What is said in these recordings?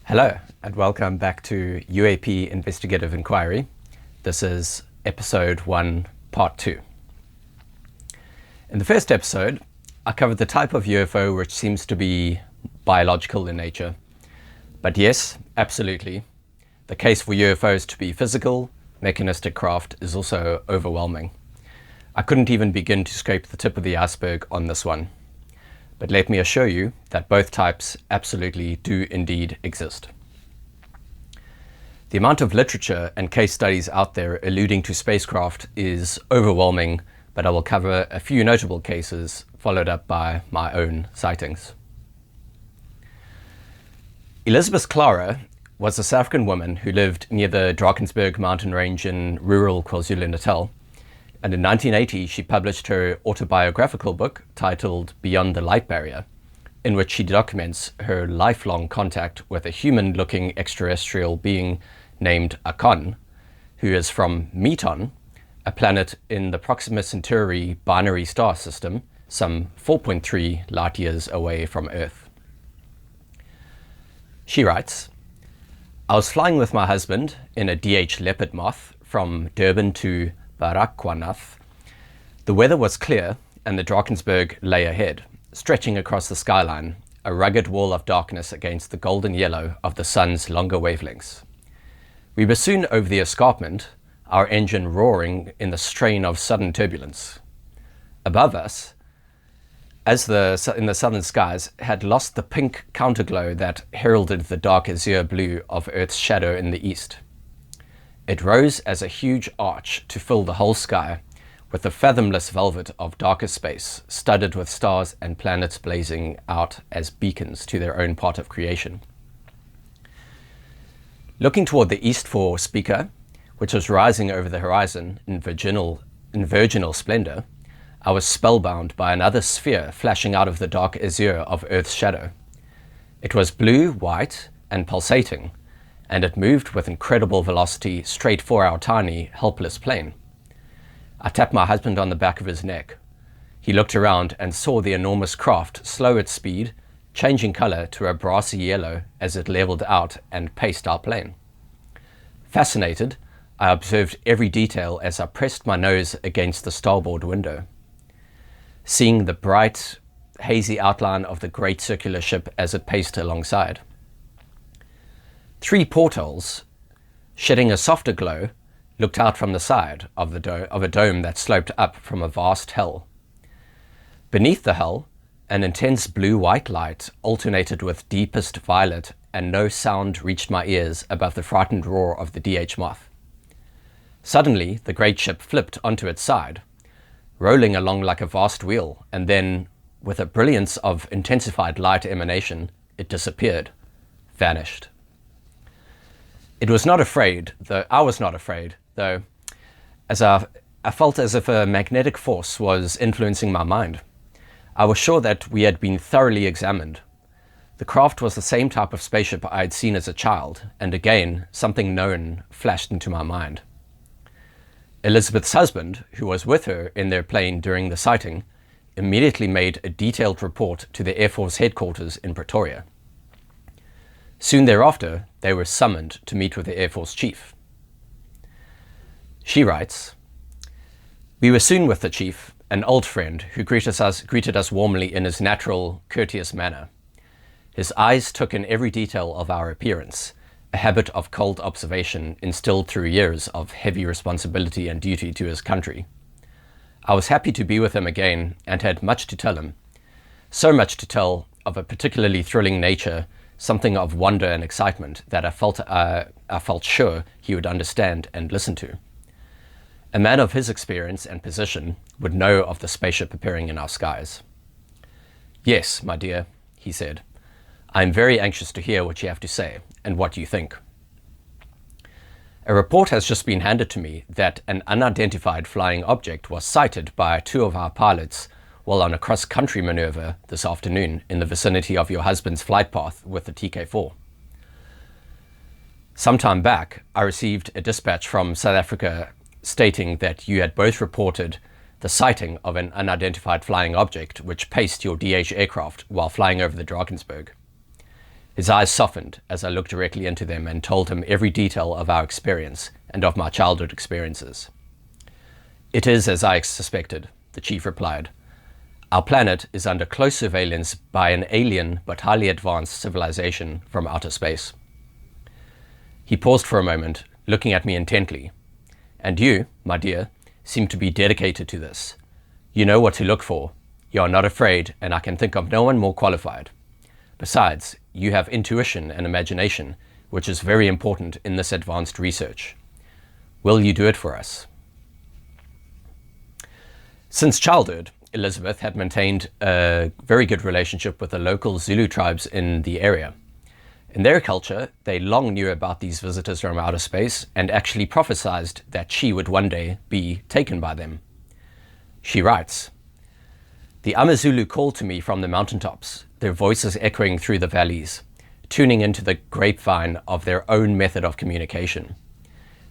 Hello, and welcome back to UAP Investigative Inquiry. This is episode 1, part 2. In the first episode, I covered the type of UFO which seems to be biological in nature. But yes, absolutely, the case for UFOs to be physical, mechanistic craft is also overwhelming. I couldn't even begin to scrape the tip of the iceberg on this one. But let me assure you that both types absolutely do indeed exist. The amount of literature and case studies out there alluding to spacecraft is overwhelming, but I will cover a few notable cases followed up by my own sightings. Elizabeth Clara was a South African woman who lived near the Drakensberg mountain range in rural KwaZulu-Natal. And in 1980, she published her autobiographical book titled Beyond the Light Barrier, in which she documents her lifelong contact with a human-looking extraterrestrial being named Akon, who is from Meton, a planet in the Proxima Centauri binary star system, some 4.3 light years away from Earth. She writes, "I was flying with my husband in a DH Leopard moth from Durban to Baragwanath. The weather was clear and the Drakensberg lay ahead, stretching across the skyline, a rugged wall of darkness against the golden yellow of the sun's longer wavelengths. We were soon over the escarpment, our engine roaring in the strain of sudden turbulence. Above us, as in the southern skies, had lost the pink counterglow that heralded the dark azure blue of Earth's shadow in the east. It rose as a huge arch to fill the whole sky, with the fathomless velvet of darker space, studded with stars and planets blazing out as beacons to their own part of creation. Looking toward the east for Speaker, which was rising over the horizon in virginal splendor, I was spellbound by another sphere flashing out of the dark azure of Earth's shadow. It was blue, white, and pulsating, and it moved with incredible velocity straight for our tiny, helpless plane. I tapped my husband on the back of his neck. He looked around and saw the enormous craft slow its speed, changing color to a brassy yellow as it leveled out and paced our plane. Fascinated, I observed every detail as I pressed my nose against the starboard window. Seeing the bright, hazy outline of the great circular ship as it paced alongside. 3 portholes, shedding a softer glow, looked out from the side of a dome that sloped up from a vast hull. Beneath the hull, an intense blue-white light alternated with deepest violet, and no sound reached my ears above the frightened roar of the DH moth. Suddenly, the great ship flipped onto its side, rolling along like a vast wheel, and then, with a brilliance of intensified light emanation, it disappeared, vanished. I was not afraid, though, as I felt as if a magnetic force was influencing my mind. I was sure that we had been thoroughly examined. The craft was the same type of spaceship I had seen as a child, and again, something known flashed into my mind. Elizabeth's husband, who was with her in their plane during the sighting, immediately made a detailed report to the Air Force headquarters in Pretoria. Soon thereafter, they were summoned to meet with the Air Force chief. She writes, "We were soon with the chief, an old friend who greeted us warmly in his natural, courteous manner. His eyes took in every detail of our appearance, a habit of cold observation instilled through years of heavy responsibility and duty to his country. I was happy to be with him again and had much to tell him. So much to tell of a particularly thrilling nature, something of wonder and excitement that I felt sure he would understand and listen to. A man of his experience and position would know of the spaceship appearing in our skies. Yes, my dear," he said, "I am very anxious to hear what you have to say and what you think. A report has just been handed to me that an unidentified flying object was sighted by 2 of our pilots while on a cross-country maneuver this afternoon in the vicinity of your husband's flight path with the TK-4. Some time back, I received a dispatch from South Africa stating that you had both reported the sighting of an unidentified flying object which paced your DH aircraft while flying over the Drakensberg. His eyes softened as I looked directly into them and told him every detail of our experience and of my childhood experiences. "It is as I suspected," the chief replied. "Our planet is under close surveillance by an alien but highly advanced civilization from outer space." He paused for a moment, looking at me intently. "And you, my dear, seem to be dedicated to this. You know what to look for. You are not afraid, and I can think of no one more qualified. Besides, you have intuition and imagination, which is very important in this advanced research. Will you do it for us?" Since childhood, Elizabeth had maintained a very good relationship with the local Zulu tribes in the area. In their culture, they long knew about these visitors from outer space and actually prophesied that she would one day be taken by them. She writes, "The Amazulu called to me from the mountaintops, their voices echoing through the valleys, tuning into the grapevine of their own method of communication.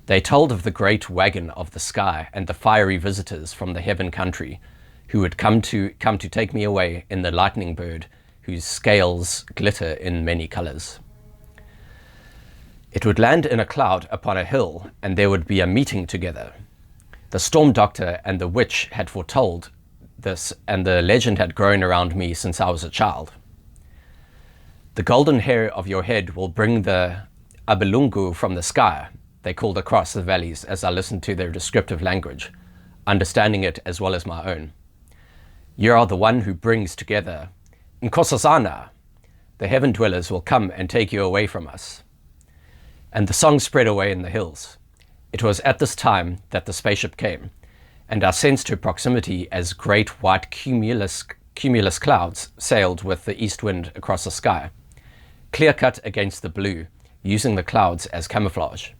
They told of the great wagon of the sky and the fiery visitors from the heaven country who would come to take me away in the lightning bird whose scales glitter in many colors. It would land in a cloud upon a hill, and there would be a meeting together. The storm doctor and the witch had foretold this, and the legend had grown around me since I was a child. The golden hair of your head will bring the abelungu from the sky," they called across the valleys as I listened to their descriptive language, understanding it as well as my own. "You are the one who brings together Nkosazana. The heaven dwellers will come and take you away from us." And the song spread away in the hills. It was at this time that the spaceship came, and I sensed her proximity as great white cumulus clouds sailed with the east wind across the sky, clear-cut against the blue, using the clouds as camouflage.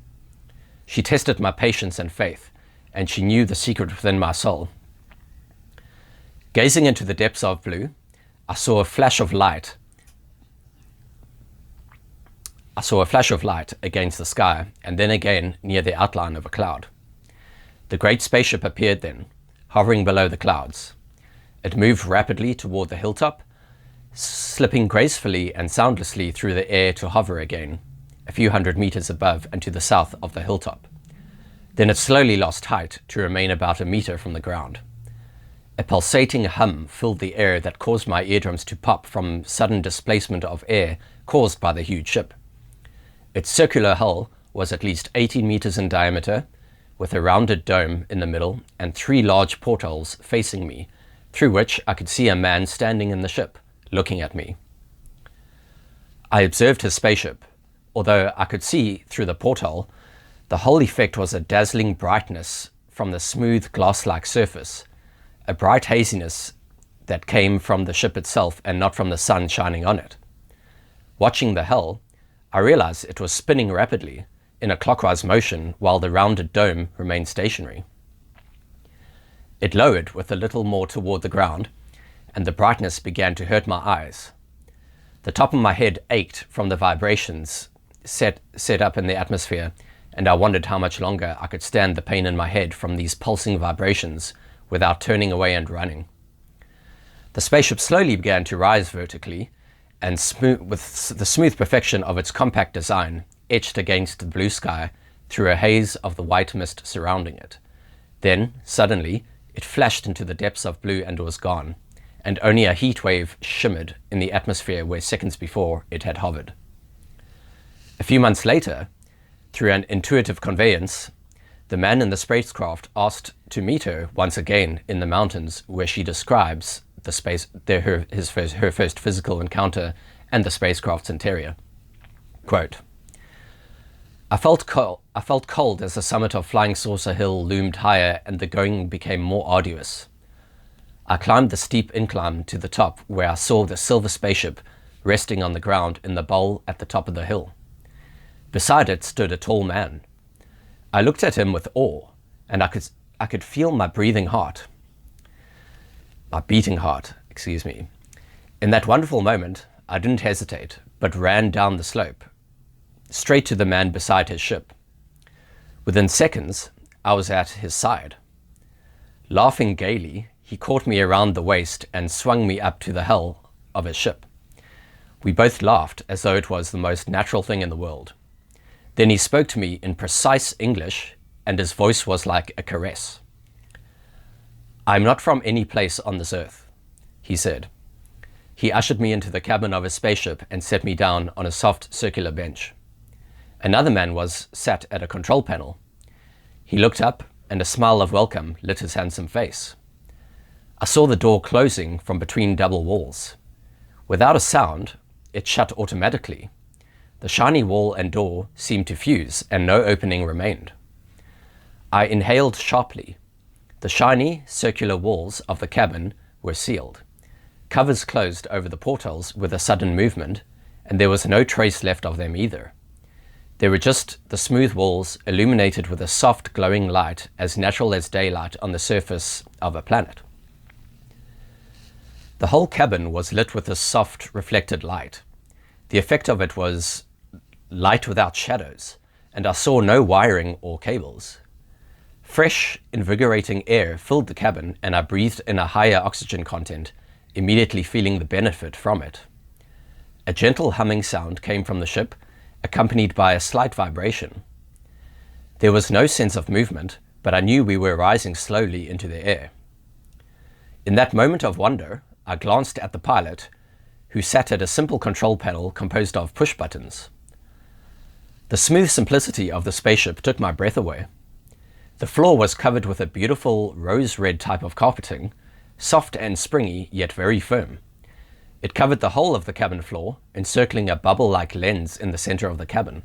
She tested my patience and faith, and she knew the secret within my soul. Gazing into the depths of blue, I saw a flash of light against the sky, and then again near the outline of a cloud. The great spaceship appeared then, hovering below the clouds. It moved rapidly toward the hilltop, slipping gracefully and soundlessly through the air to hover again, a few hundred meters above and to the south of the hilltop. Then it slowly lost height to remain about a meter from the ground. A pulsating hum filled the air that caused my eardrums to pop from sudden displacement of air caused by the huge ship. Its circular hull was at least 18 meters in diameter, with a rounded dome in the middle and 3 large portholes facing me, through which I could see a man standing in the ship, looking at me. I observed his spaceship. Although I could see through the porthole, the whole effect was a dazzling brightness from the smooth glass-like surface, a bright haziness that came from the ship itself and not from the sun shining on it. Watching the hull, I realized it was spinning rapidly, in a clockwise motion, while the rounded dome remained stationary. It lowered with a little more toward the ground, and the brightness began to hurt my eyes. The top of my head ached from the vibrations set up in the atmosphere, and I wondered how much longer I could stand the pain in my head from these pulsing vibrations without turning away and running. The spaceship slowly began to rise vertically, and with the smooth perfection of its compact design etched against the blue sky through a haze of the white mist surrounding it. Then, suddenly, it flashed into the depths of blue and was gone, and only a heat wave shimmered in the atmosphere where seconds before it had hovered. A few months later, through an intuitive conveyance, the man in the spacecraft asked to meet her once again in the mountains, where she describes her first physical encounter and the spacecraft's interior. Quote, I felt cold as the summit of Flying Saucer Hill loomed higher and the going became more arduous. I climbed the steep incline to the top, where I saw the silver spaceship resting on the ground in the bowl at the top of the hill. Beside it stood a tall man. I looked at him with awe, and I could feel my beating heart. In that wonderful moment, I didn't hesitate, but ran down the slope, straight to the man beside his ship. Within seconds, I was at his side. Laughing gaily, he caught me around the waist and swung me up to the hull of his ship. We both laughed as though it was the most natural thing in the world. Then he spoke to me in precise English, and his voice was like a caress. "I'm not from any place on this earth," he said. He ushered me into the cabin of his spaceship and set me down on a soft circular bench. Another man was sat at a control panel. He looked up, and a smile of welcome lit his handsome face. I saw the door closing from between double walls. Without a sound, it shut automatically. The shiny wall and door seemed to fuse, and no opening remained. I inhaled sharply. The shiny, circular walls of the cabin were sealed. Covers closed over the portholes with a sudden movement, and there was no trace left of them either. There were just the smooth walls illuminated with a soft, glowing light as natural as daylight on the surface of a planet. The whole cabin was lit with this soft, reflected light. The effect of it was light without shadows, and I saw no wiring or cables. Fresh, invigorating air filled the cabin, and I breathed in a higher oxygen content, immediately feeling the benefit from it. A gentle humming sound came from the ship, accompanied by a slight vibration. There was no sense of movement, but I knew we were rising slowly into the air. In that moment of wonder, I glanced at the pilot, who sat at a simple control panel composed of push buttons. The smooth simplicity of the spaceship took my breath away. The floor was covered with a beautiful rose-red type of carpeting, soft and springy, yet very firm. It covered the whole of the cabin floor, encircling a bubble-like lens in the center of the cabin.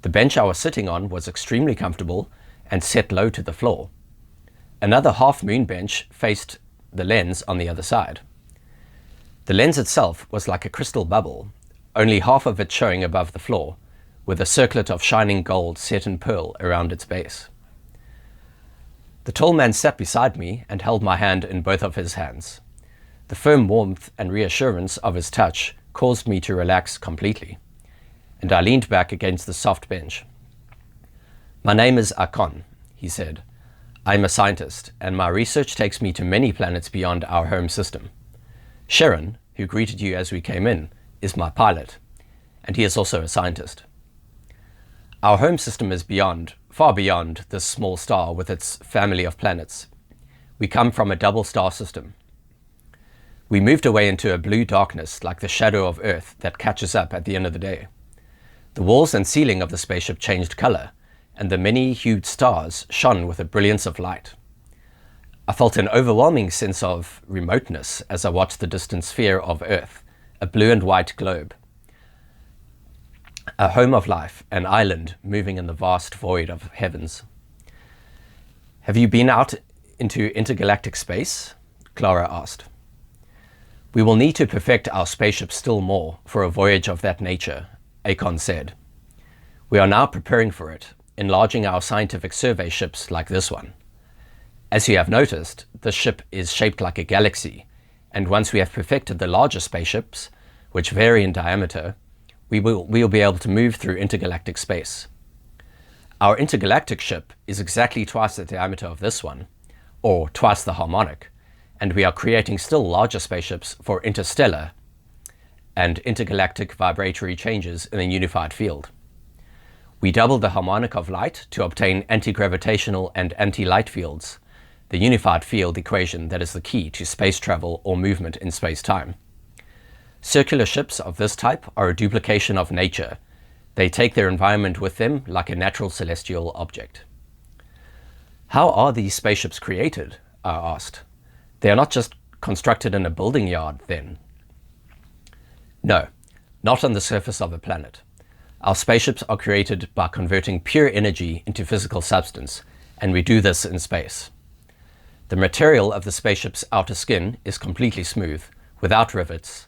The bench I was sitting on was extremely comfortable and set low to the floor. Another half-moon bench faced the lens on the other side. The lens itself was like a crystal bubble, only half of it showing above the floor, with a circlet of shining gold set in pearl around its base. The tall man sat beside me and held my hand in both of his hands. The firm warmth and reassurance of his touch caused me to relax completely, and I leaned back against the soft bench. "My name is Akon," he said. "I'm a scientist, and my research takes me to many planets beyond our home system. Sharon, who greeted you as we came in, is my pilot, and he is also a scientist. Our home system is far beyond this small star with its family of planets. We come from a double star system. We moved away into a blue darkness like the shadow of Earth that catches up at the end of the day. The walls and ceiling of the spaceship changed color, and the many-hued stars shone with a brilliance of light. I felt an overwhelming sense of remoteness as I watched the distant sphere of Earth, a blue and white globe, a home of life, an island moving in the vast void of heavens. Have you been out into intergalactic space?" Clara asked. "We will need to perfect our spaceship still more for a voyage of that nature," Akon said. "We are now preparing for it, enlarging our scientific survey ships like this one. As you have noticed, this ship is shaped like a galaxy, and once we have perfected the larger spaceships, which vary in diameter, we will be able to move through intergalactic space. Our intergalactic ship is exactly twice the diameter of this one, or twice the harmonic, and we are creating still larger spaceships for interstellar and intergalactic vibratory changes in a unified field. We doubled the harmonic of light to obtain anti-gravitational and anti-light fields, the unified field equation that is the key to space travel or movement in space-time. Circular ships of this type are a duplication of nature. They take their environment with them like a natural celestial object." "How are these spaceships created?" I asked. "They are not just constructed in a building yard, then?" "No, not on the surface of a planet. Our spaceships are created by converting pure energy into physical substance, and we do this in space. The material of the spaceship's outer skin is completely smooth, without rivets.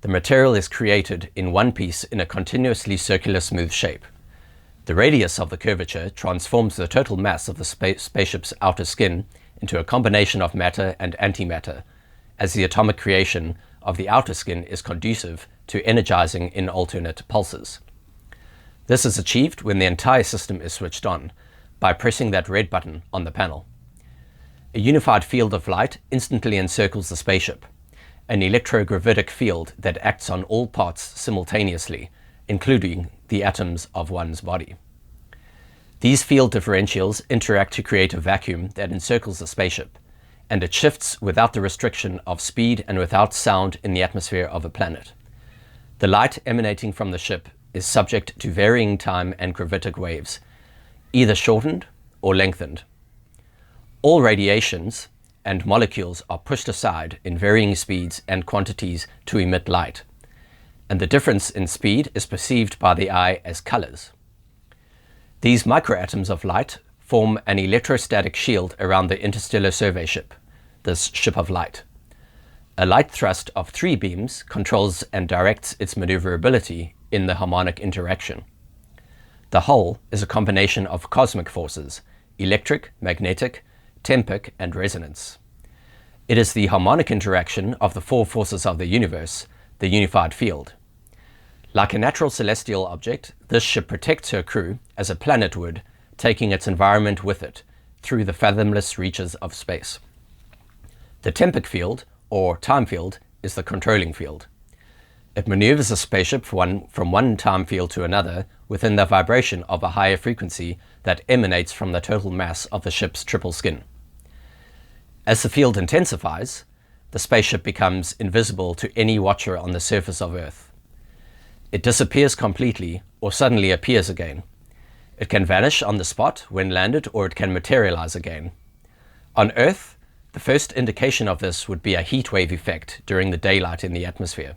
The material is created in one piece in a continuously circular smooth shape. The radius of the curvature transforms the total mass of the spaceship's outer skin into a combination of matter and antimatter, as the atomic creation of the outer skin is conducive to energizing in alternate pulses. This is achieved when the entire system is switched on, by pressing that red button on the panel. A unified field of light instantly encircles the spaceship, an electrogravitic field that acts on all parts simultaneously, including the atoms of one's body. These field differentials interact to create a vacuum that encircles the spaceship, and it shifts without the restriction of speed and without sound in the atmosphere of a planet. The light emanating from the ship is subject to varying time and gravitic waves, either shortened or lengthened. All radiations and molecules are pushed aside in varying speeds and quantities to emit light, and the difference in speed is perceived by the eye as colors. These microatoms of light form an electrostatic shield around the interstellar survey ship, this ship of light. A light thrust of 3 beams controls and directs its maneuverability in the harmonic interaction. The whole is a combination of cosmic forces: electric, magnetic, tempic, and resonance. It is the harmonic interaction of the 4 forces of the universe, the unified field. Like a natural celestial object, this ship protects her crew as a planet would, taking its environment with it through the fathomless reaches of space. The tempic field, or time field, is the controlling field. It maneuvers a spaceship from one time field to another within the vibration of a higher frequency that emanates from the total mass of the ship's triple skin. As the field intensifies, the spaceship becomes invisible to any watcher on the surface of Earth. It disappears completely or suddenly appears again. It can vanish on the spot when landed, or it can materialize again. On Earth, the first indication of this would be a heat wave effect during the daylight in the atmosphere.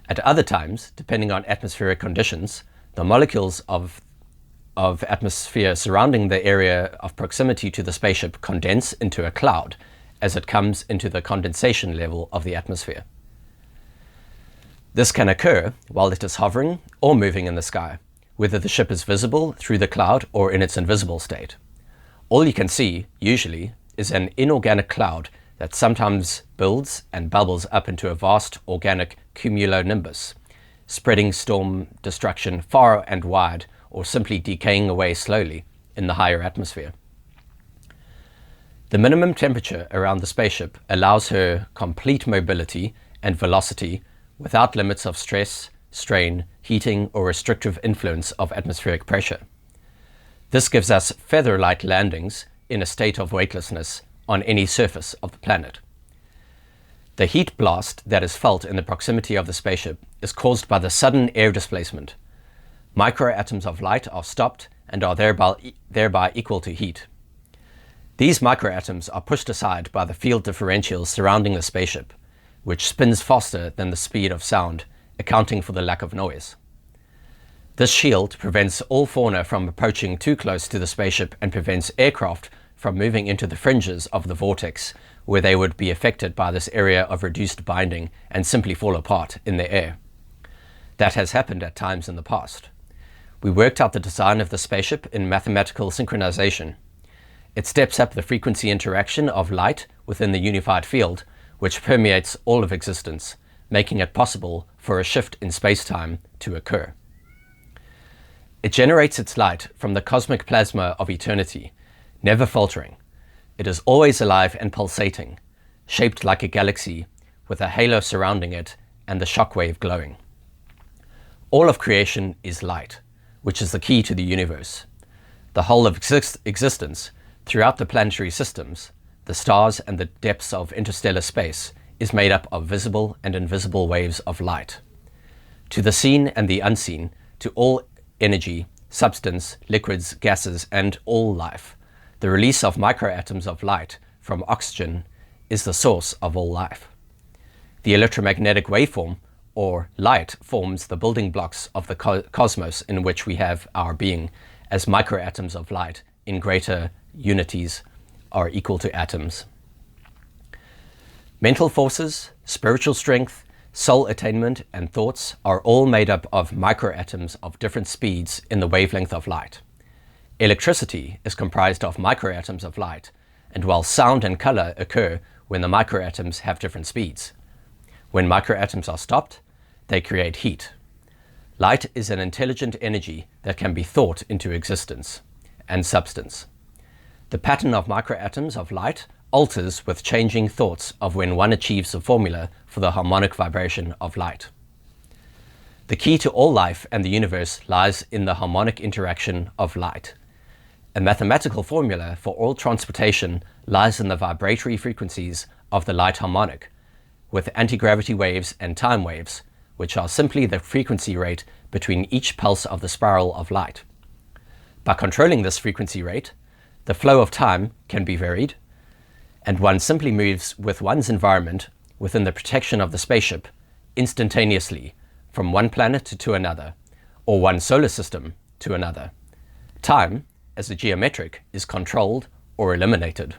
At other times, depending on atmospheric conditions, the molecules of atmosphere surrounding the area of proximity to the spaceship condense into a cloud as it comes into the condensation level of the atmosphere. This can occur while it is hovering or moving in the sky, whether the ship is visible through the cloud or in its invisible state. All you can see, usually, is an inorganic cloud that sometimes builds and bubbles up into a vast organic cumulonimbus, spreading storm destruction far and wide, or simply decaying away slowly in the higher atmosphere. The minimum temperature around the spaceship allows her complete mobility and velocity without limits of stress, strain, heating, or restrictive influence of atmospheric pressure. This gives us feather-like landings in a state of weightlessness on any surface of the planet. The heat blast that is felt in the proximity of the spaceship is caused by the sudden air displacement. Microatoms of light are stopped and are thereby equal to heat. These microatoms are pushed aside by the field differentials surrounding the spaceship, which spins faster than the speed of sound, accounting for the lack of noise. This shield prevents all fauna from approaching too close to the spaceship and prevents aircraft from moving into the fringes of the vortex, where they would be affected by this area of reduced binding and simply fall apart in the air. That has happened at times in the past. We worked out the design of the spaceship in mathematical synchronization. It steps up the frequency interaction of light within the unified field, which permeates all of existence, making it possible for a shift in space-time to occur. It generates its light from the cosmic plasma of eternity, never faltering. It is always alive and pulsating, shaped like a galaxy, with a halo surrounding it and the shockwave glowing. All of creation is light, which is the key to the universe. The whole of existence throughout the planetary systems, the stars and the depths of interstellar space, is made up of visible and invisible waves of light. To the seen and the unseen, to all energy, substance, liquids, gases, and all life, the release of microatoms of light from oxygen is the source of all life. The electromagnetic waveform, or light, forms the building blocks of the cosmos in which we have our being, as microatoms of light in greater unities are equal to atoms. Mental forces, spiritual strength, soul attainment, and thoughts are all made up of microatoms of different speeds in the wavelength of light. Electricity is comprised of microatoms of light, and while sound and color occur when the microatoms have different speeds. When microatoms are stopped, they create heat. Light is an intelligent energy that can be thought into existence and substance. The pattern of microatoms of light alters with changing thoughts of when one achieves a formula for the harmonic vibration of light. The key to all life and the universe lies in the harmonic interaction of light. A mathematical formula for all transportation lies in the vibratory frequencies of the light harmonic, with anti-gravity waves and time waves, which are simply the frequency rate between each pulse of the spiral of light. By controlling this frequency rate, the flow of time can be varied, and one simply moves with one's environment within the protection of the spaceship instantaneously from one planet to another, or one solar system to another. Time, as a geometric, is controlled or eliminated.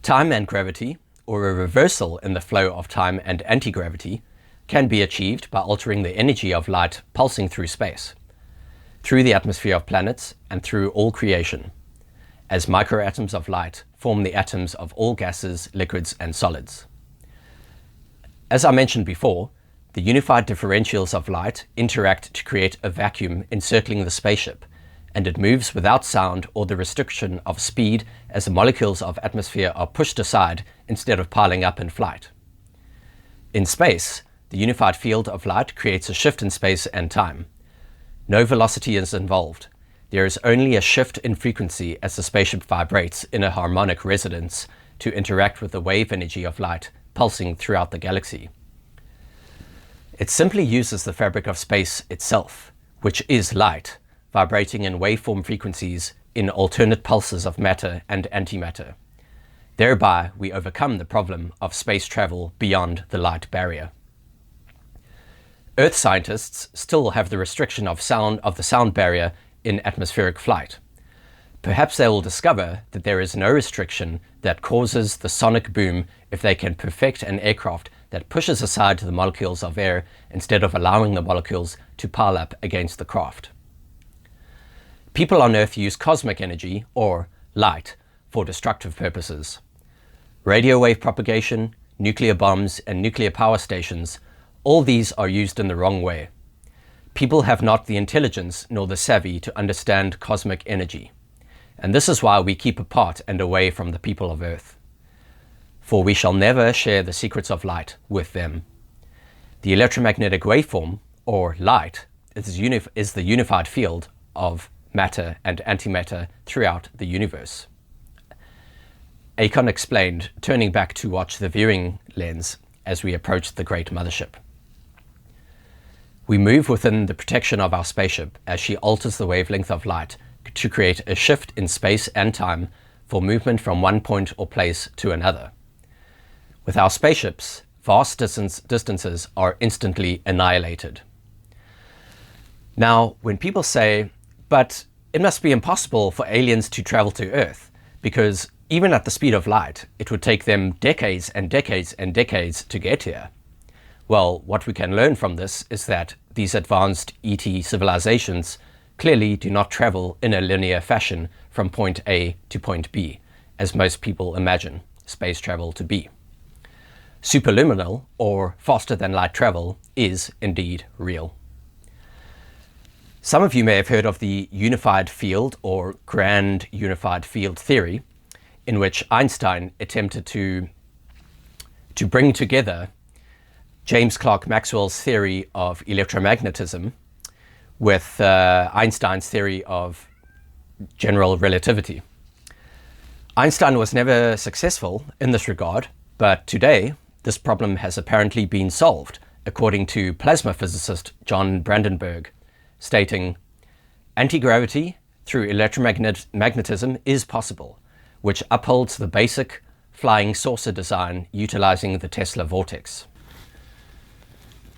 Time and gravity, or a reversal in the flow of time and anti-gravity, can be achieved by altering the energy of light pulsing through space, through the atmosphere of planets, and through all creation, as microatoms of light form the atoms of all gases, liquids, and solids. As I mentioned before, the unified differentials of light interact to create a vacuum encircling the spaceship, and it moves without sound or the restriction of speed as the molecules of atmosphere are pushed aside instead of piling up in flight. In space, the unified field of light creates a shift in space and time. No velocity is involved. There is only a shift in frequency as the spaceship vibrates in a harmonic resonance to interact with the wave energy of light pulsing throughout the galaxy. It simply uses the fabric of space itself, which is light, vibrating in waveform frequencies in alternate pulses of matter and antimatter. Thereby, we overcome the problem of space travel beyond the light barrier. Earth scientists still have the restriction of the sound barrier in atmospheric flight. Perhaps they will discover that there is no restriction that causes the sonic boom if they can perfect an aircraft that pushes aside the molecules of air instead of allowing the molecules to pile up against the craft. People on Earth use cosmic energy, or light, for destructive purposes. Radio wave propagation, nuclear bombs, and nuclear power stations, all these are used in the wrong way. People have not the intelligence nor the savvy to understand cosmic energy, and this is why we keep apart and away from the people of Earth. For we shall never share the secrets of light with them. The electromagnetic waveform, or light, is the unified field of matter and antimatter throughout the universe. Akon explained, turning back to watch the viewing lens as we approached the great mothership. We move within the protection of our spaceship as she alters the wavelength of light to create a shift in space and time for movement from one point or place to another. With our spaceships, vast distances are instantly annihilated. Now, when people say, but it must be impossible for aliens to travel to Earth, because even at the speed of light, it would take them decades and decades and decades to get here. Well, what we can learn from this is that these advanced ET civilizations clearly do not travel in a linear fashion from point A to point B, as most people imagine space travel to be. Superluminal, or faster than light travel, is indeed real. Some of you may have heard of the unified field or grand unified field theory, in which Einstein attempted to bring together James Clerk Maxwell's theory of electromagnetism with Einstein's theory of general relativity. Einstein was never successful in this regard, but today this problem has apparently been solved, according to plasma physicist John Brandenburg, stating, "Anti-gravity through electromagnetism is possible, which upholds the basic flying saucer design utilizing the Tesla vortex."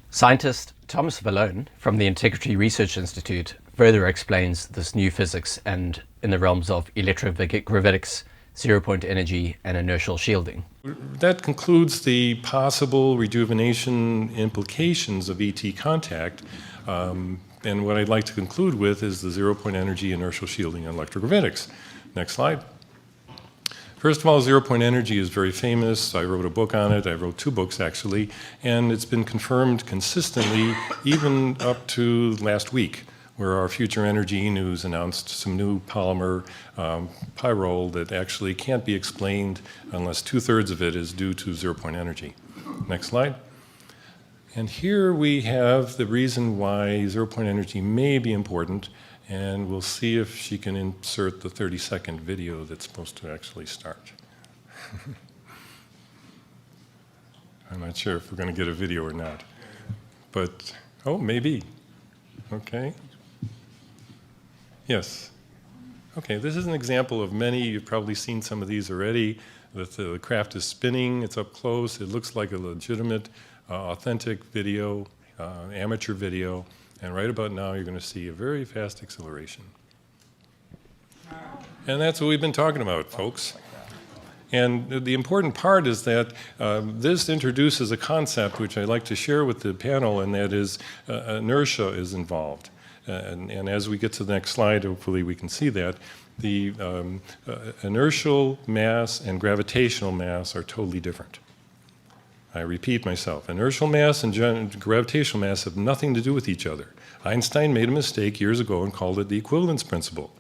Scientist Thomas Vallone from the Integrity Research Institute further explains this new physics and in the realms of electrogravitics, zero-point energy, and inertial shielding. That concludes the possible rejuvenation implications of ET contact. And what I'd like to conclude with is the zero-point energy, inertial shielding, and electrogravitics. Next slide. First of all, zero-point energy is very famous. I wrote a book on it. I wrote 2 books, actually, and it's been confirmed consistently even up to last week. where our Future Energy News announced some new polymer pyrrole that actually can't be explained unless 2/3 of it is due to zero-point energy. Next slide. And here we have the reason why zero-point energy may be important, and we'll see if she can insert the 30-second video that's supposed to actually start. I'm not sure if we're going to get a video or not, but, oh, maybe. Okay. Yes. Okay, this is an example of many. You've probably seen some of these already. The craft is spinning. It's up close. It looks like a legitimate, authentic video, amateur video. And right about now, you're going to see a very fast acceleration. And that's what we've been talking about, folks. And the important part is that this introduces a concept which I'd like to share with the panel, and that is inertia is involved. And as we get to the next slide, hopefully we can see that, the inertial mass and gravitational mass are totally different. I repeat myself, inertial mass and gravitational mass have nothing to do with each other. Einstein made a mistake years ago and called it the equivalence principle.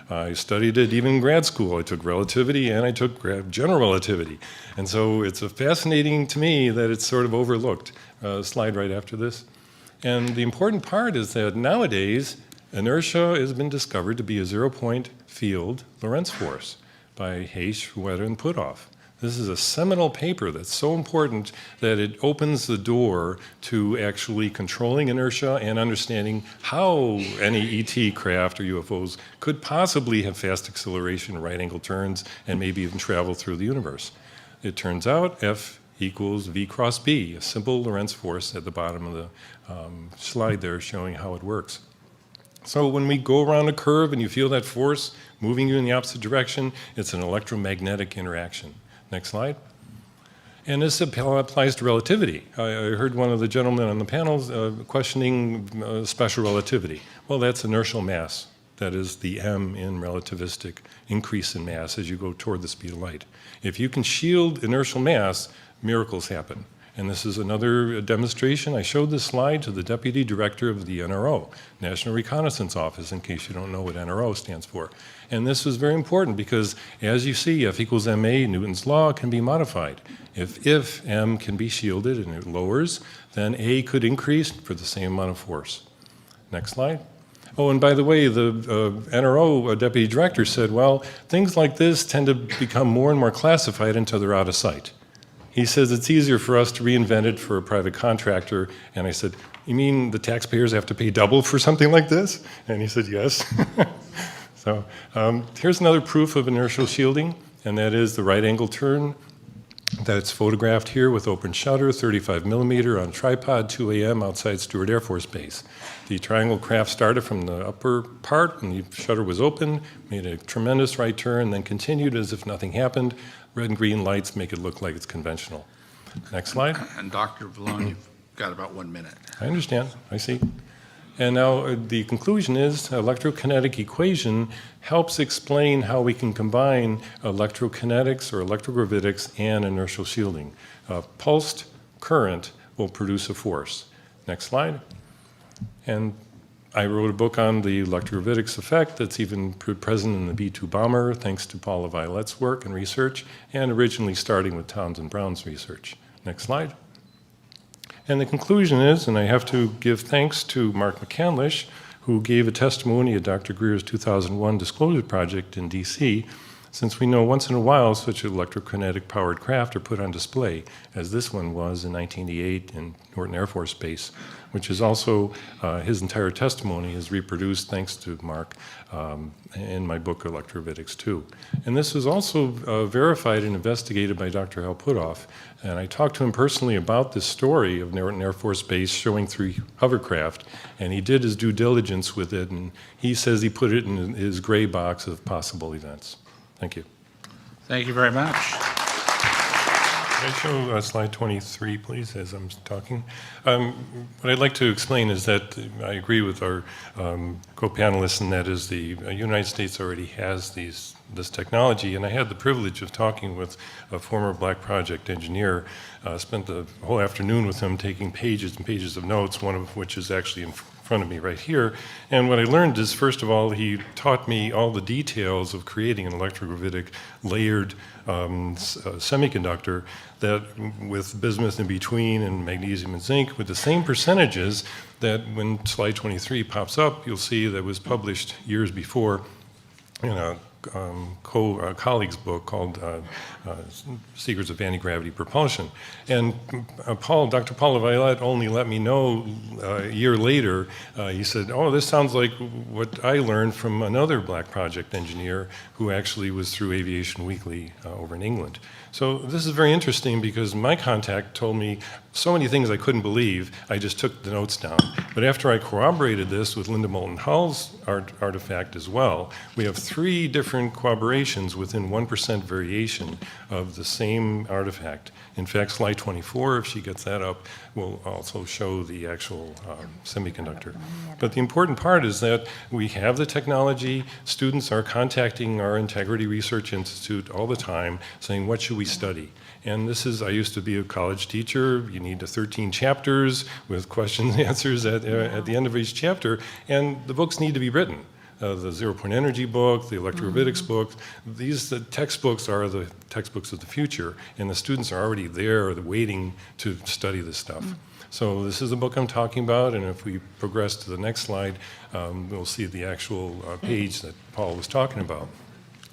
I studied it even in grad school. I took relativity and I took general relativity. And so it's fascinating to me that it's sort of overlooked. Slide right after this. And the important part is that nowadays, inertia has been discovered to be a zero-point field Lorentz force by Hayes, Rueda, and Puthoff. This is a seminal paper that's so important that it opens the door to actually controlling inertia and understanding how any ET craft or UFOs could possibly have fast acceleration, right-angle turns, and maybe even travel through the universe. It turns out F equals V cross B, a simple Lorentz force at the bottom of the slide there showing how it works. So when we go around a curve and you feel that force moving you in the opposite direction, it's an electromagnetic interaction. Next slide. And this applies to relativity. I heard one of the gentlemen on the panels questioning special relativity. Well, that's inertial mass. That is the m in relativistic increase in mass as you go toward the speed of light. If you can shield inertial mass, miracles happen. And this is another demonstration. I showed this slide to the Deputy Director of the NRO, National Reconnaissance Office, in case you don't know what NRO stands for. And this was very important because, as you see, F equals ma, Newton's law, can be modified. If m can be shielded and it lowers, then a could increase for the same amount of force. Next slide. Oh, and by the way, the NRO Deputy Director said, well, things like this tend to become more and more classified until they're out of sight. He says it's easier for us to reinvent it for a private contractor. And I said, you mean the taxpayers have to pay double for something like this? And he said, yes. So here's another proof of inertial shielding, and that is the right angle turn. That's photographed here with open shutter, 35 millimeter on tripod, 2 a.m. outside Stewart Air Force Base. The triangle craft started from the upper part, and the shutter was open, made a tremendous right turn, then continued as if nothing happened. Red and green lights make it look like it's conventional. Next slide. And Dr. Vallone, you've got about 1 minute. I understand. I see. And now the conclusion is electrokinetic equation helps explain how we can combine electrokinetics or electrogravitics and inertial shielding. A pulsed current will produce a force. Next slide. And I wrote a book on the electrogravitics effect that's even present in the B-2 bomber, thanks to Paula Violette's work and research, and originally starting with Townsend Brown's research. Next slide. And the conclusion is, and I have to give thanks to Mark McCandlish, who gave a testimony at Dr. Greer's 2001 Disclosure Project in DC, since we know once in a while such electrokinetic powered craft are put on display, as this one was in 1988 in Norton Air Force Base, which is also, his entire testimony is reproduced, thanks to Mark, in my book, Electrovitics 2. And this was also verified and investigated by Dr. Hal Puthoff. And I talked to him personally about this story of Norton Air Force Base showing 3 hovercraft, and he did his due diligence with it, and he says he put it in his gray box of possible events. Thank you. Thank you very much. Can I show slide 23, please, as I'm talking? What I'd like to explain is that I agree with our co-panelists, and that is the United States already has these this technology. And I had the privilege of talking with a former Black Project engineer. Spent the whole afternoon with him taking pages and pages of notes, one of which is actually in front of me right here. And what I learned is, first of all, he taught me all the details of creating an electrogravitic layered semiconductor that with bismuth in between and magnesium and zinc with the same percentages that when slide 23 pops up, you'll see that was published years before in a colleague's book called Secrets of Anti-Gravity Propulsion. And Dr. Paul Violette only let me know a year later, he said, oh, this sounds like what I learned from another Black Project engineer who actually was through Aviation Weekly over in England. So this is very interesting because my contact told me so many things I couldn't believe. I just took the notes down. But after I corroborated this with Linda Moulton Hull's artifact as well, we have 3 different corroborations within 1% variation of the same artifact. In fact, slide 24, if she gets that up, will also show the actual semiconductor. But the important part is that we have the technology. Students are contacting our Integrity Research Institute all the time saying, what should we study? And this is, I used to be a college teacher. You need 13 chapters with questions and answers at the end of each chapter. And the books need to be written. The zero-point energy book, the electrogravitics book, the textbooks are the textbooks of the future, and the students are already there waiting to study this stuff. So this is the book I'm talking about, and if we progress to the next slide, we'll see the actual page that Paul was talking about.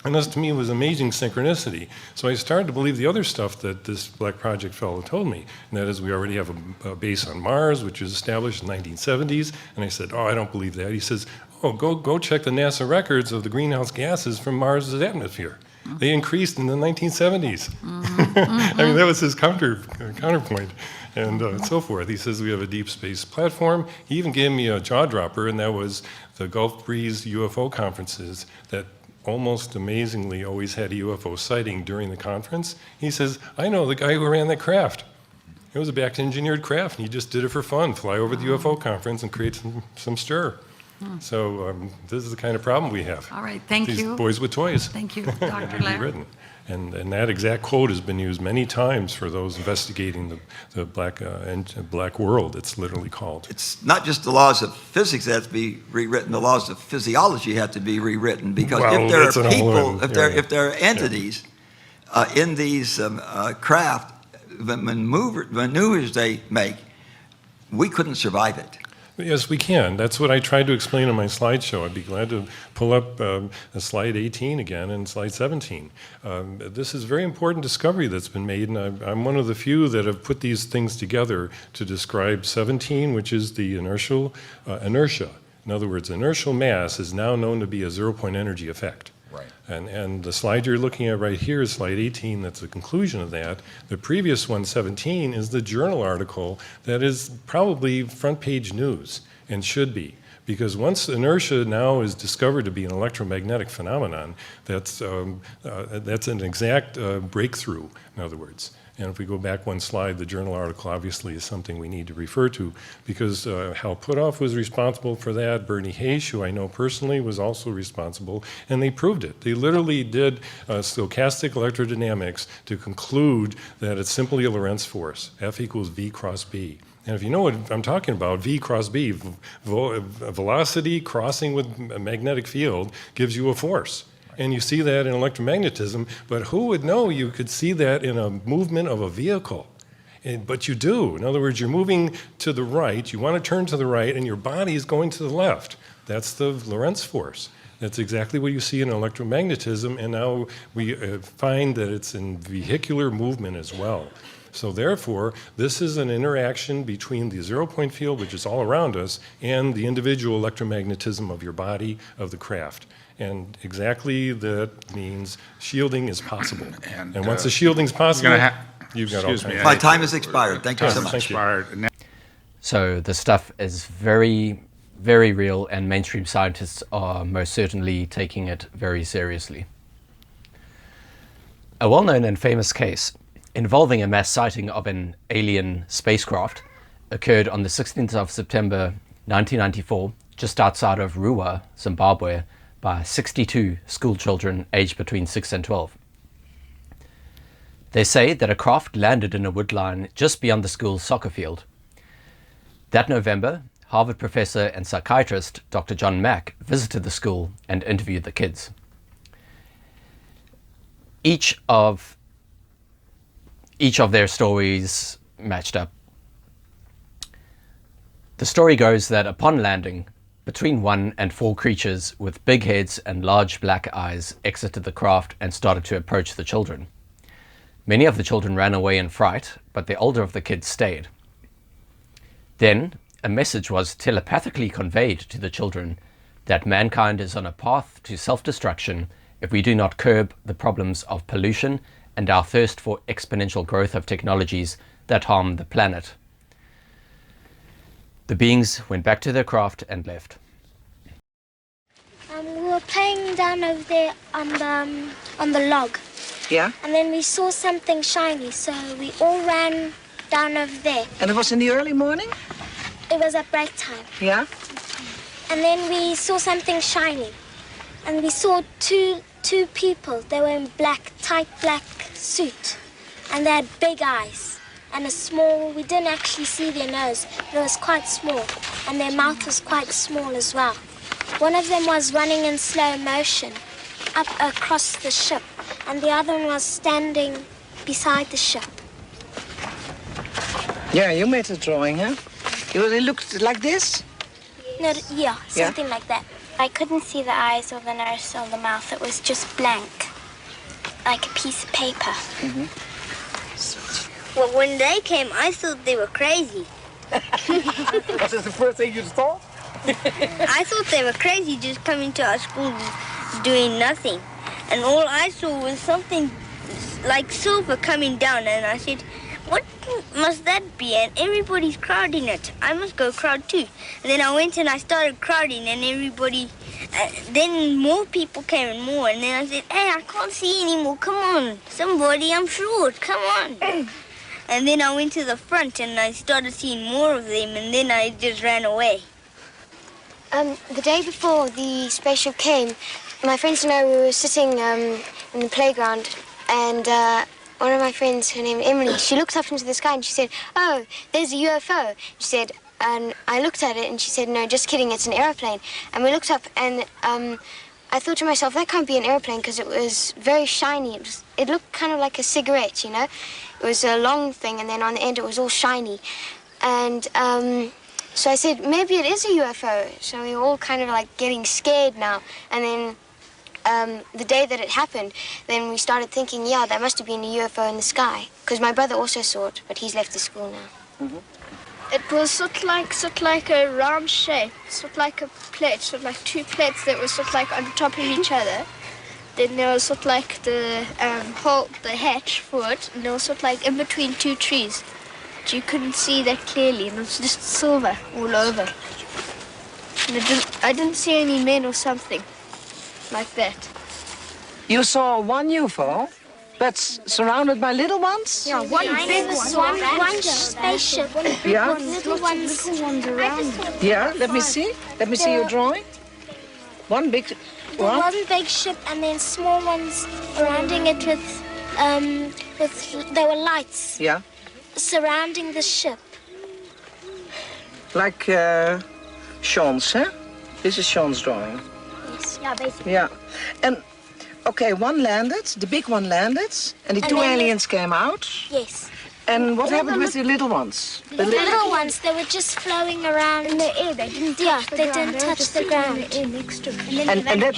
And this, to me, was amazing synchronicity. So I started to believe the other stuff that this Black Project fellow told me, and that is we already have a base on Mars, which was established in the 1970s. And I said, oh, I don't believe that. He says, oh, go check the NASA records of the greenhouse gases from Mars's atmosphere. They increased in the 1970s. I mean, that was his counterpoint, and so forth. He says we have a deep space platform. He even gave me a jaw dropper, and that was the Gulf Breeze UFO conferences that almost amazingly always had a UFO sighting during the conference. He says, I know the guy who ran that craft. It was a back-engineered craft, and he just did it for fun, fly over the UFO conference and create some stir. So this is the kind of problem we have. All right, thank you. These boys with toys. Thank you, Dr. Laird. Written. And that exact quote has been used many times for those investigating the black world, it's literally called. It's not just the laws of physics that have to be rewritten, the laws of physiology have to be rewritten, because if there are people, if there are entities in these craft, the maneuvers they make, we couldn't survive it. Yes, we can. That's what I tried to explain in my slideshow. I'd be glad to pull up slide 18 again and slide 17. This is a very important discovery that's been made, and I'm one of the few that have put these things together to describe 17, which is the inertia. In other words, inertial mass is now known to be a zero-point energy effect. Right. And the slide you're looking at right here is slide 18. That's the conclusion of that. The previous one, 17, is the journal article that is probably front page news and should be. Because once inertia now is discovered to be an electromagnetic phenomenon, that's an exact breakthrough, in other words. And if we go back one slide, the journal article obviously is something we need to refer to, because Hal Puthoff was responsible for that. Bernie Hayes, who I know personally, was also responsible, and they proved it. They literally did stochastic electrodynamics to conclude that it's simply a Lorentz force, F equals V cross B. And if you know what I'm talking about, V cross B, velocity crossing with a magnetic field gives you a force. And you see that in electromagnetism, but who would know you could see that in a movement of a vehicle? But you do. In other words, you're moving to the right, you want to turn to the right, and your body is going to the left. That's the Lorentz force. That's exactly what you see in electromagnetism, and now we find that it's in vehicular movement as well. So therefore, this is an interaction between the zero-point field, which is all around us, and the individual electromagnetism of your body, of the craft. And exactly that means shielding is possible. And once the shielding is possible, you've got all kinds. My time has expired. Thank you so much. Thank you. So the stuff is very, very real, and mainstream scientists are most certainly taking it very seriously. A well-known and famous case involving a mass sighting of an alien spacecraft occurred on the 16th of September 1994, just outside of Ruwa, Zimbabwe, by 62 school children aged between 6 and 12. They say that a craft landed in a woodline just beyond the school's soccer field. That November, Harvard professor and psychiatrist Dr. John Mack visited the school and interviewed the kids. Each of their stories matched up. The story goes that upon landing, between 1 and 4 creatures with big heads and large black eyes exited the craft and started to approach the children. Many of the children ran away in fright, but the older of the kids stayed. Then, a message was telepathically conveyed to the children that mankind is on a path to self-destruction if we do not curb the problems of pollution and our thirst for exponential growth of technologies that harm the planet. The beings went back to their craft and left. We were playing down over there on the log. Yeah? And then we saw something shiny, so we all ran down over there. And it was in the early morning? It was at break time. Yeah? And then we saw something shiny. And we saw two people. They were in tight black suit. And they had big eyes. And we didn't actually see their nose. It was quite small. And their mouth was quite small as well. One of them was running in slow motion up across the ship. And the other one was standing beside the ship. Yeah, you made a drawing, huh? It looked like this? No, yeah, something like that. I couldn't see the eyes or the nose or the mouth. It was just blank, like a piece of paper. Mm-hmm. Well, when they came, I thought they were crazy. Was this the first thing you thought? I thought they were crazy just coming to our school doing nothing. And all I saw was something like silver coming down, and I said, what must that be? And everybody's crowding it. I must go crowd too. And then I went and I started crowding, and everybody, then more people came and more. And then I said, hey, I can't see anymore. Come on, somebody, I'm short. Come on. And then I went to the front, and I started seeing more of them, and then I just ran away. The day before the spaceship came, my friends and I were sitting in the playground, and one of my friends, her name Emily, she looked up into the sky and she said, oh, there's a UFO. She said, and I looked at it and she said, no, just kidding, it's an airplane. And we looked up and I thought to myself, that can't be an airplane because it was very shiny. It looked kind of like a cigarette, you know? It was a long thing and then on the end it was all shiny. And so I said, maybe it is a UFO. So we were all kind of like getting scared now. And then the day that it happened, then we started thinking, yeah, there must have been a UFO in the sky. Because my brother also saw it, but he's left the school now. Mm-hmm. It was sort of like a round shape, sort of like a plate, sort of like 2 plates that were sort of like on top of each other. Then there was sort of like the hole, the hatch for it, and there was sort of like in between 2 trees. But you couldn't see that clearly, and it was just silver all over. And I didn't see any men or something like that. You saw one UFO, but surrounded by little ones? Yeah, one big one. One spaceship. Yeah? Little ones around. Yeah, let me see. Let me see your drawing. One big one? One big ship and then small ones surrounding it with there were lights. Yeah. Surrounding the ship. Like Sean's, huh? This is Sean's drawing. Yes. Yeah, basically. Yeah. And, okay, one landed, the big one landed, and the 2 aliens came out. Yes. And what happened with the little ones? The little ones, they were just flowing around in the air. They didn't touch the ground. They didn't touch the ground. Next to it. And that,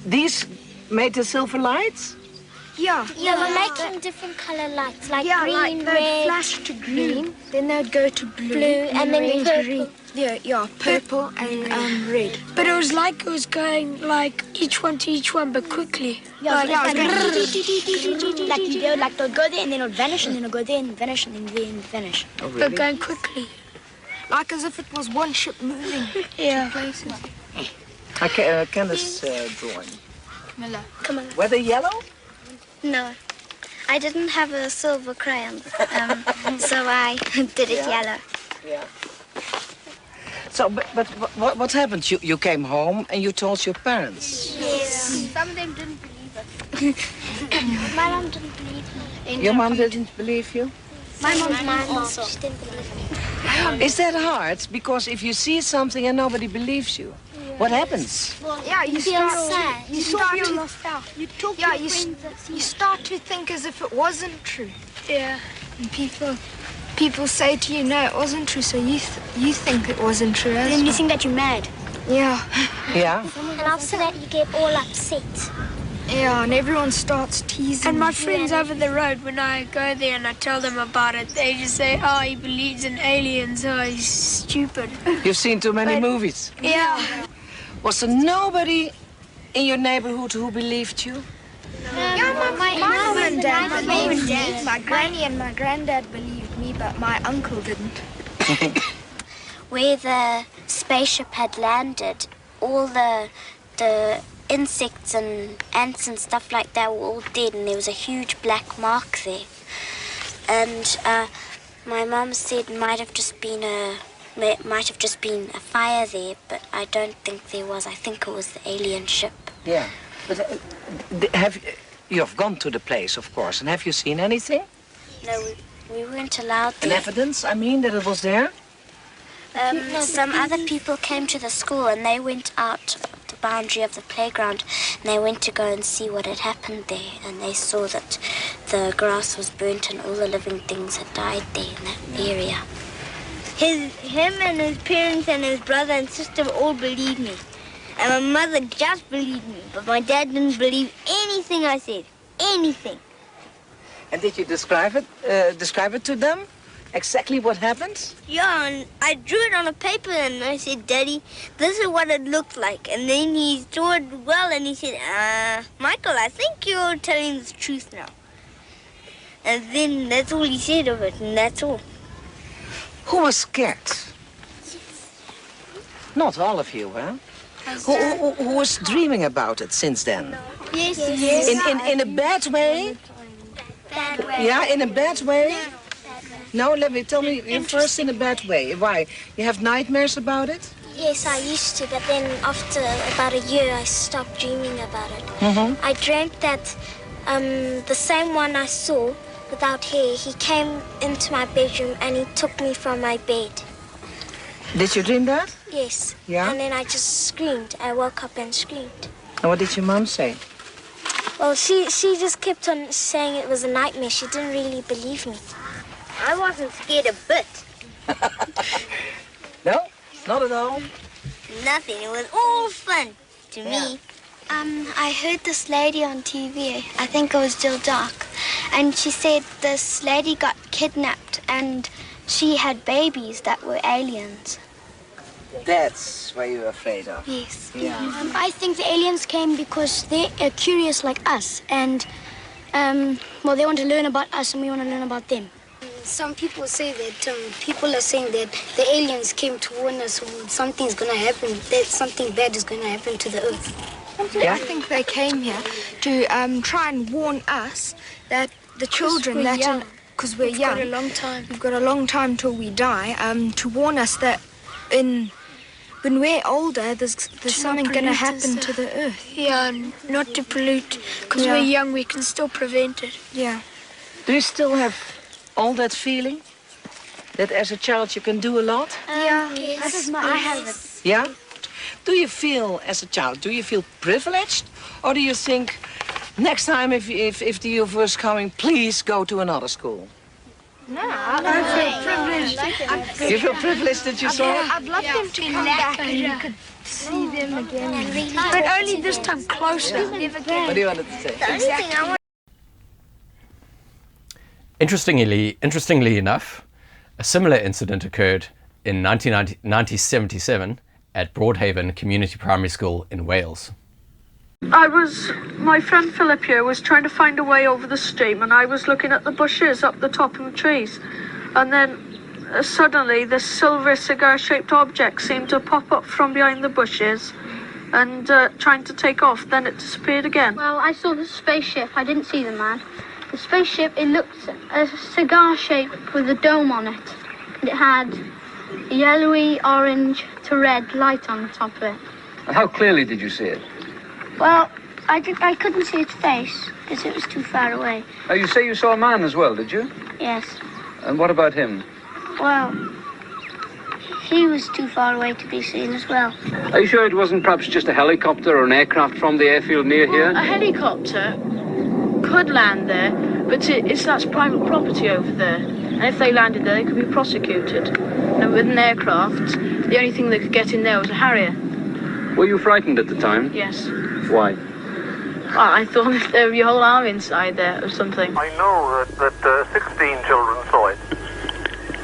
these made the silver lights? Yeah. They were making different color lights, like green, like red, they'd flash to green, then they'd go to blue, and then purple. green. Yeah, purple and red. But it was like it was going like each one to each one, but quickly. Yeah, like they'll go there and then it'll vanish, and then it'll go there and vanish, and then vanish. Oh, really? But going quickly. Like as if it was one ship moving to places. Candace drawing. Come on. Were they yellow? No, I didn't have a silver crayon, so I did it yellow. Yeah. So, but what happened? You came home and you told your parents? Yes. Some of them didn't believe us. My mom didn't believe me. Your mom didn't believe you? My mom also. She didn't believe me. Is that hard? Because if you see something and nobody believes you, what happens? Yeah, you feel start sad. You start to lost out. You talk to your friends. You start to think as if it wasn't true. Yeah. And people say to you, no, it wasn't true, so you think it wasn't true. Then you think that you're mad. Yeah. Yeah? And after that, you get all upset. Yeah, and everyone starts teasing. And my friends over the road, when I go there and I tell them about it, they just say, oh, he believes in aliens, oh, he's stupid. You've seen too many movies. Yeah. Was there nobody in your neighborhood who believed you? Yeah, my mom and dad believed me. My granny and my granddad believed me, but my uncle didn't. Where the spaceship had landed, all the insects and ants and stuff like that were all dead, and there was a huge black mark there. And my mom said it might have just been a fire there, but I don't think there was. I think it was the alien ship. Yeah. But you have gone to the place, of course, and have you seen anything? No, we weren't allowed An there. evidence, I mean, that it was there? Some other people came to the school and they went out the boundary of the playground and they went to go and see what had happened there, and they saw that the grass was burnt and all the living things had died there in that area. Him and his parents and his brother and sister all believed me. And my mother just believed me, but my dad didn't believe anything I said. Anything. And did you describe it to them? Exactly what happened? Yeah, and I drew it on a paper and I said, Daddy, this is what it looked like. And then he saw it well and he said, Michael, I think you're telling the truth now. And then that's all he said of it, and that's all. Who was scared? Not all of you, huh? Who was dreaming about it since then? Yes. In a bad way? Bad way. Yeah, in a bad way? No, tell me first in a bad way. Why? You have nightmares about it? Yes, I used to, but then after about a year, I stopped dreaming about it. Mm-hmm. I dreamt that the same one I saw without hair, he came into my bedroom and he took me from my bed. Did you dream that? Yes. Yeah? And then I just screamed. I woke up and screamed. And what did your mom say? Well, she just kept on saying it was a nightmare. She didn't really believe me. I wasn't scared a bit. No, not at all. Nothing. It was all fun to me. I heard this lady on TV, I think it was Jill Dark, and she said this lady got kidnapped and she had babies that were aliens. That's what you're afraid of. Yes. Yeah. I think the aliens came because they are curious like us, and well, they want to learn about us and we want to learn about them. Some people say that people are saying that the aliens came to warn us something's going to happen, that something bad is going to happen to the earth. I think they came here to try and warn us that the children that because we're young. We've got a long time. We've got a long time till we die. To warn us that when we're older, there's something going to happen to the earth. Yeah, and not to pollute. Because Yeah. we're young, we can still prevent it. Yeah. Do you still have all that feeling? That as a child you can do a lot? Yes. I have it. Yeah? Do you feel, as a child, do you feel privileged? Or do you think, next time if the UFO is coming, please go to another school? No, I feel privileged. You feel privileged that you saw it? I'd love them to come back and you could see them again. But only this time closer. What do you want to say? Interestingly enough, a similar incident occurred in 1977 at Broadhaven Community Primary School in Wales. My friend Philip here was trying to find a way over the stream, and I was looking at the bushes up the top of the trees. And then suddenly this silver cigar-shaped object seemed to pop up from behind the bushes and trying to take off. Then it disappeared again. Well, I saw the spaceship. I didn't see the man. The spaceship, it looked a cigar shape with a dome on it. It had a yellowy, orange to red light on the top of it. And how clearly did you see it? Well, I couldn't see its face because it was too far away. Oh, you say you saw a man as well, did you? Yes. And what about him? Well, he was too far away to be seen as well. Are you sure it wasn't perhaps just a helicopter or an aircraft from the airfield near here? A helicopter could land there, but that's private property over there. And if they landed there, they could be prosecuted. And with an aircraft, the only thing that could get in there was a Harrier. Were you frightened at the time? Yes. Why? I thought there would be a whole army inside there or something. I know that 16 children saw it.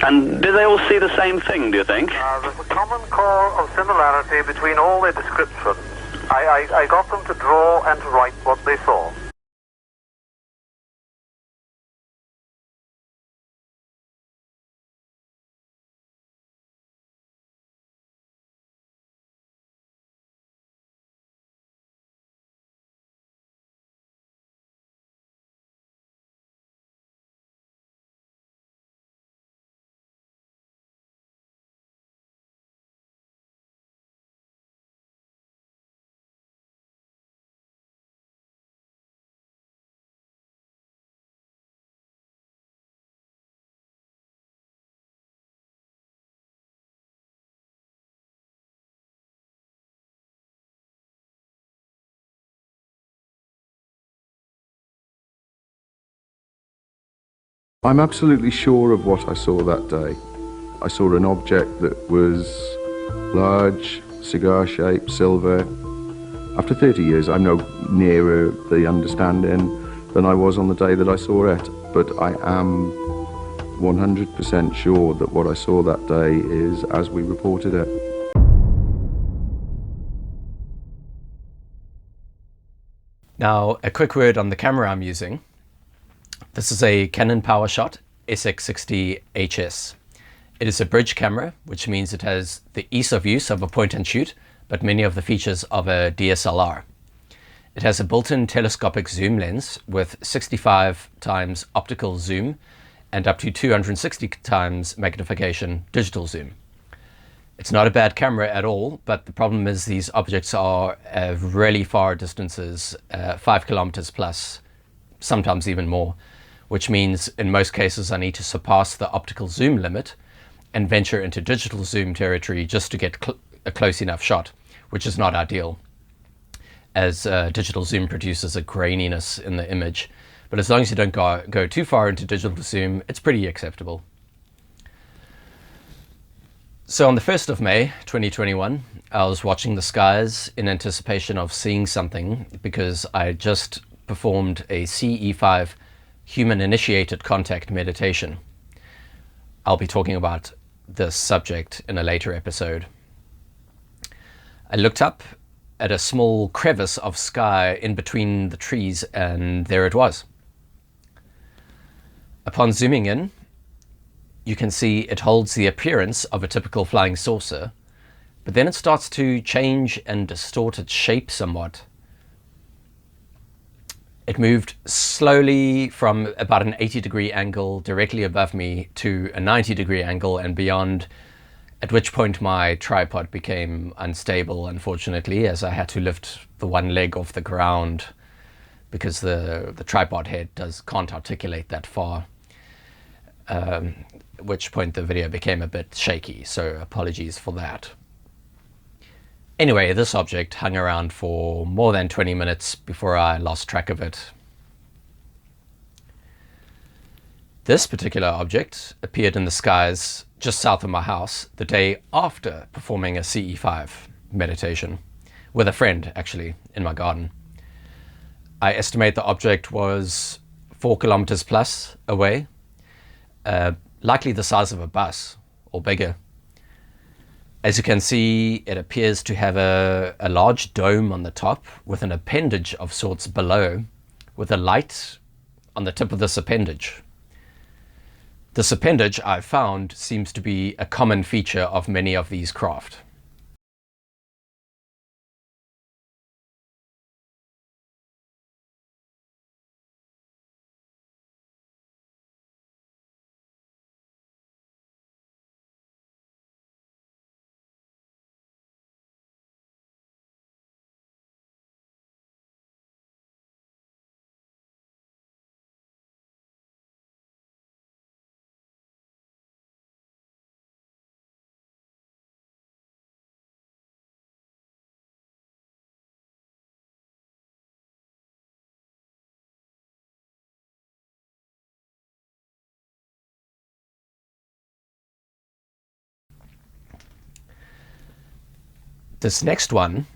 And did they all see the same thing, do you think? There's a common core of similarity between all their descriptions. I got them to draw and to write what they saw. I'm absolutely sure of what I saw that day. I saw an object that was large, cigar-shaped, silver. After 30 years, I'm no nearer the understanding than I was on the day that I saw it, but I am 100% sure that what I saw that day is as we reported it. Now, a quick word on the camera I'm using. This is a Canon PowerShot SX60HS. It is a bridge camera, which means it has the ease of use of a point and shoot, but many of the features of a DSLR. It has a built-in telescopic zoom lens with 65 times optical zoom and up to 260 times magnification digital zoom. It's not a bad camera at all, but the problem is these objects are really far distances, 5 kilometers plus, sometimes even more, which means in most cases I need to surpass the optical zoom limit and venture into digital zoom territory just to get a close enough shot, which is not ideal, as digital zoom produces a graininess in the image. But as long as you don't go too far into digital zoom, it's pretty acceptable. So on the 1st of May 2021, I was watching the skies in anticipation of seeing something because I just performed a CE5 human-initiated contact meditation. I'll be talking about this subject in a later episode. I looked up at a small crevice of sky in between the trees, and there it was. Upon zooming in, you can see it holds the appearance of a typical flying saucer, but then it starts to change and distort its shape somewhat. It moved slowly from about an 80-degree angle directly above me to a 90-degree angle and beyond, at which point my tripod became unstable, unfortunately, as I had to lift the one leg off the ground because the tripod head can't articulate that far, at which point the video became a bit shaky, so apologies for that. Anyway, this object hung around for more than 20 minutes before I lost track of it. This particular object appeared in the skies just south of my house the day after performing a CE5 meditation, with a friend actually, in my garden. I estimate the object was 4 kilometers plus away, likely the size of a bus or bigger. As you can see, it appears to have a large dome on the top with an appendage of sorts below, with a light on the tip of this appendage. This appendage, I've found, seems to be a common feature of many of these craft. This next one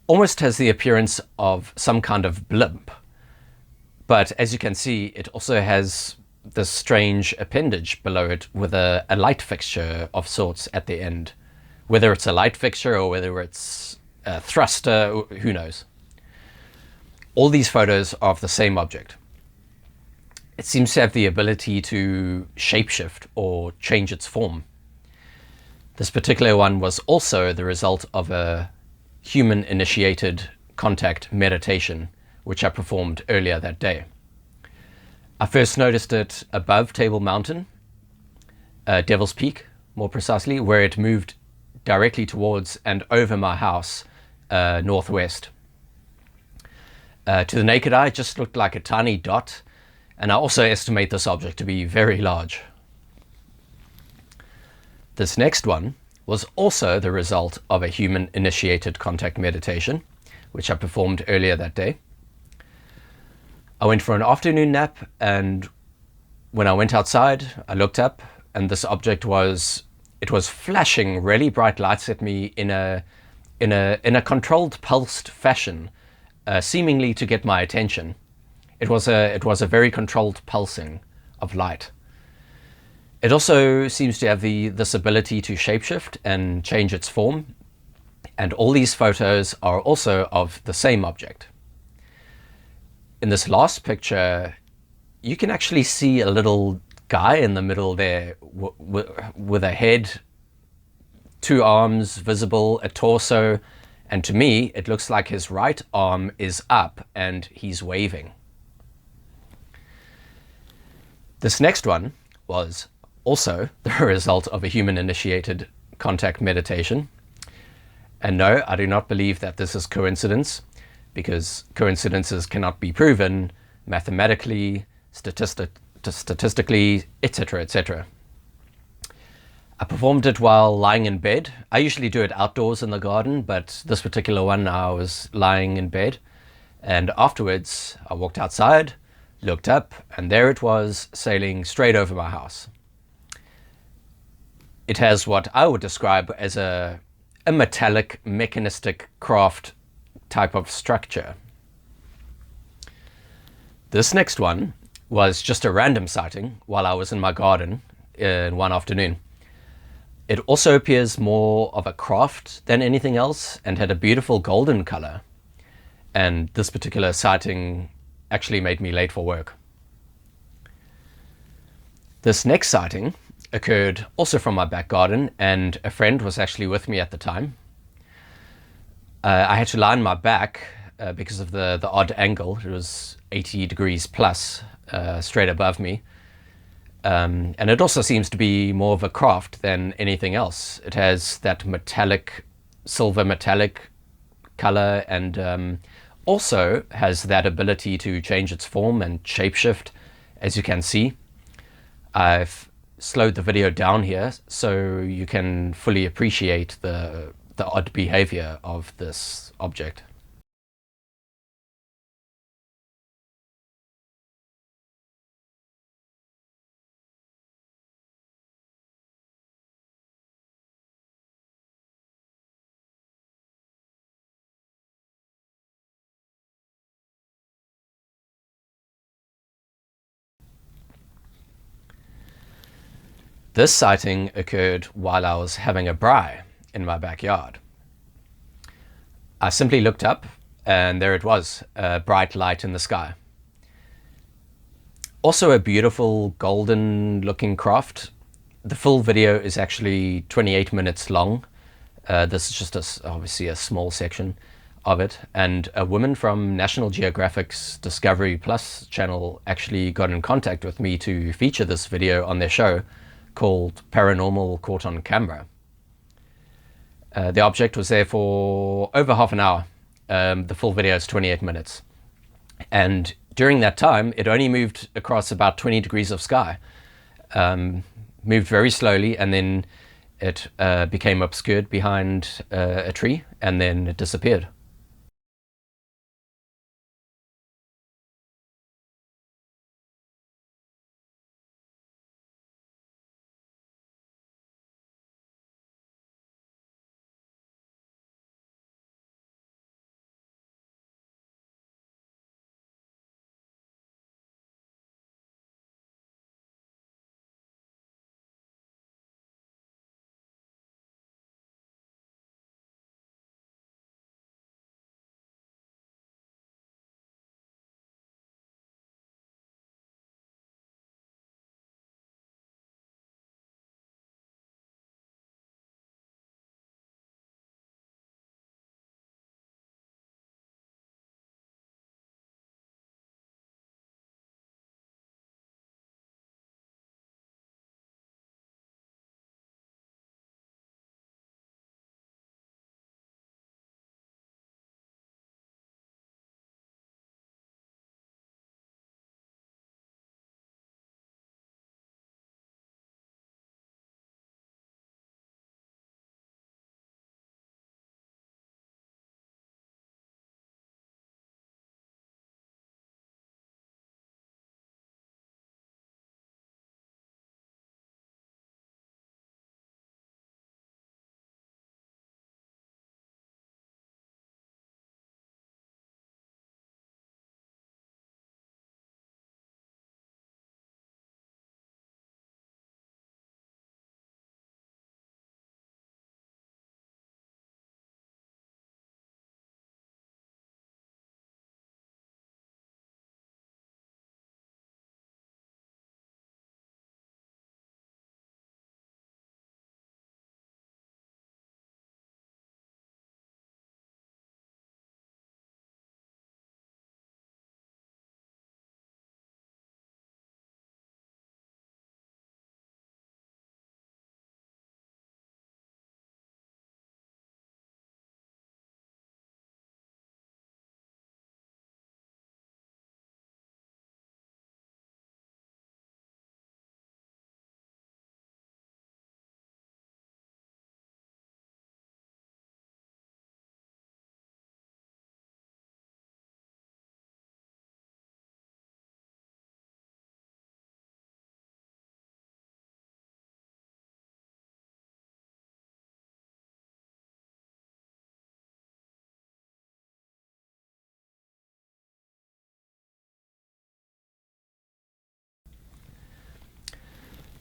almost has the appearance of some kind of blimp, but as you can see, it also has this strange appendage below it with a light fixture of sorts at the end. Whether it's a light fixture or whether it's a thruster, who knows. All these photos are of the same object. It seems to have the ability to shapeshift or change its form. This particular one was also the result of a human-initiated contact meditation, which I performed earlier that day. I first noticed it above Table Mountain, Devil's Peak, more precisely, where it moved directly towards and over my house, northwest. To the naked eye, it just looked like a tiny dot, and I also estimate this object to be very large. This next one was also the result of a human-initiated contact meditation, which I performed earlier that day. I went for an afternoon nap, and when I went outside, I looked up, and this object was flashing really bright lights at me in a controlled, pulsed fashion, seemingly to get my attention. It was a very controlled pulsing of light. It also seems to have this ability to shapeshift and change its form, and all these photos are also of the same object. In this last picture, you can actually see a little guy in the middle there with a head, 2 arms visible, a torso, and to me, it looks like his right arm is up and he's waving. This next one was also the result of a human-initiated contact meditation. And no, I do not believe that this is coincidence, because coincidences cannot be proven mathematically, statistically, etc., etc. I performed it while lying in bed. I usually do it outdoors in the garden, but this particular one I was lying in bed. And afterwards, I walked outside, looked up, and there it was, sailing straight over my house. It has what I would describe as a metallic, mechanistic craft type of structure. This next one was just a random sighting while I was in my garden in one afternoon. It also appears more of a craft than anything else and had a beautiful golden color. And this particular sighting actually made me late for work. This next sighting occurred also from my back garden, and a friend was actually with me at the time. I had to lie on my back because of the odd angle. It was 80 degrees plus straight above me. And it also seems to be more of a craft than anything else. It has that metallic, silver metallic color, and also has that ability to change its form and shapeshift, as you can see. I've slowed the video down here so you can fully appreciate the odd behavior of this object. This sighting occurred while I was having a braai in my backyard. I simply looked up, and there it was, a bright light in the sky. Also a beautiful golden looking craft. The full video is actually 28 minutes long. This is just obviously a small section of it. And a woman from National Geographic's Discovery Plus channel actually got in contact with me to feature this video on their show called Paranormal Caught on Camera. The object was there for over half an hour. The full video is 28 minutes. And during that time, it only moved across about 20 degrees of sky. Moved very slowly, and then it became obscured behind a tree, and then it disappeared.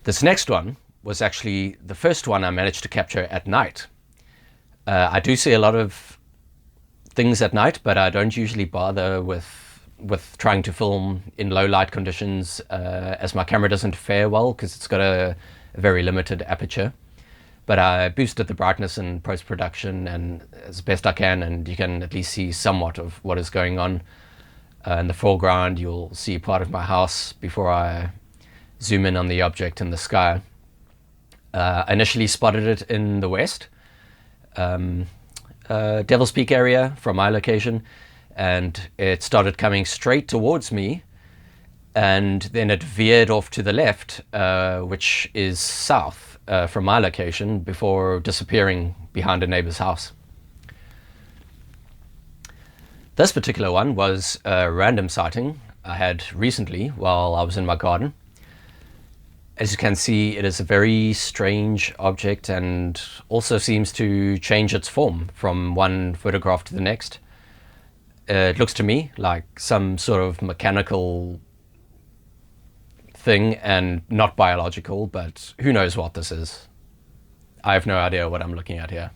This next one was actually the first one I managed to capture at night. I do see a lot of things at night, but I don't usually bother with trying to film in low light conditions, as my camera doesn't fare well because it's got a very limited aperture. But I boosted the brightness in post-production and as best I can, and you can at least see somewhat of what is going on. In the foreground, you'll see part of my house before I zoom in on the object in the sky. I initially spotted it in the west, Devil's Peak area from my location, and it started coming straight towards me, and then it veered off to the left, which is south from my location, before disappearing behind a neighbor's house. This particular one was a random sighting I had recently while I was in my garden. As you can see, it is a very strange object and also seems to change its form from one photograph to the next. It looks to me like some sort of mechanical thing and not biological, but who knows what this is. I have no idea what I'm looking at here.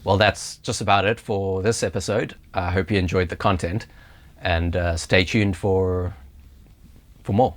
Well, that's just about it for this episode. I hope you enjoyed the content, and stay tuned for more.